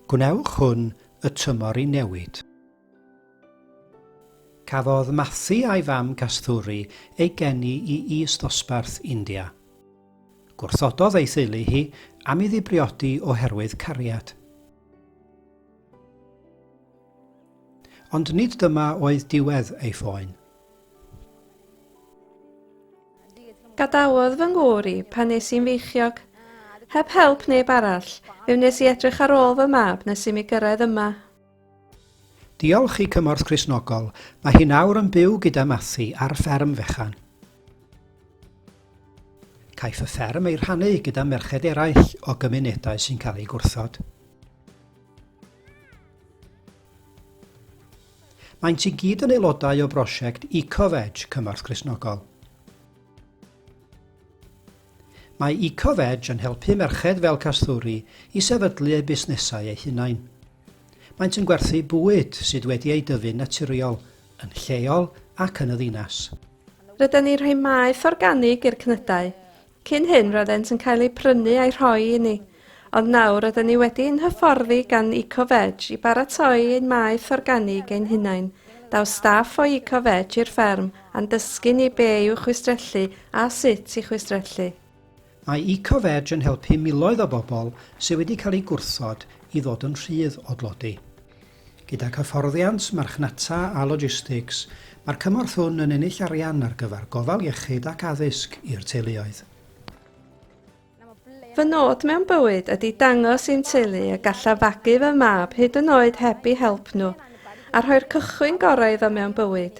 Gwnewch hwn y tymor i newid. Cafodd Mathu a'i fam Castwri ei geni i is-ddosbarth India. Gwrthododd ei theulu hi am iddi briodi oherwydd cariad. Ond nid dyma oedd diwedd ei phoen. Gadawodd fy ngŵr i pan nes i'n feichiog. Heb help neb arall, fe wnes i edrych ar ôl fy mab nes i mi gyrraedd yma. Diolch i Cymorth Cristnogol, mae hi nawr yn byw gyda Mathu ar fferm fechan. Caiff y fferm ei rhannu gyda merched eraill o gymunedau sy'n cael ei gwrthod. Maent i gyd yn aelodau o brosiect Eco-Veg Cymorth Cristnogol. Mae Eco-Veg yn helpu merched fel Castwri i sefydlu eu busnesau eu hunain. Maent yn gwerthu bwyd sydd wedi ei dyfu'n naturiol, yn lleol ac yn y ddinas. Rydyn ni rhoi maeth organig i'r cnydau. Cyn hyn roeddent yn cael ei prynu a'i rhoi i ni, ond nawr rydyn ni wedi'n hyfforddi gan Eco-Veg i baratoi ein maeth organig ein hunain. Daw staff o Eco-Veg i'r fferm a'n dysgu ni be i'w chwistrellu a sut i chwistrellu. Mae Eco-Veg yn helpu miloedd o bobl sydd wedi cael ei gwrthod i ddod yn rhydd o dlodi. Gyda hyfforddiant, marchnata a logistics, mae'r cymorth hwn yn ennill arian ar gyfer gofal iechyd ac addysg i'r teuluoedd. Fy nod mewn bywyd ydy dangos i'n teulu y galla fagu fy mab hyd yn oed heb eu help nhw, a rhoi'r cychwyn gorau iddo mewn bywyd.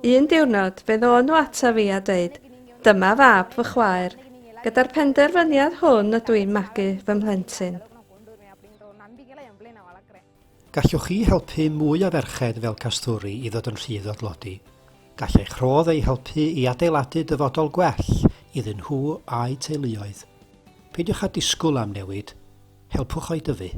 Un diwrnod, fe ddoon nhw ata fi a dweud, dyma fab fy chwaer. Gyda'r penderfyniad hwn ydw i'n magu fy mhlentyn. Gallwch chi helpu mwy o ferched fel Castwri i ddod yn rhydd o dlodi. Gall eich rhodd ei helpu i adeiladu dyfodol gwell iddyn nhw a'u teuluoedd. Peidiwch â disgwyl am newid, helpwch o'i dyfu.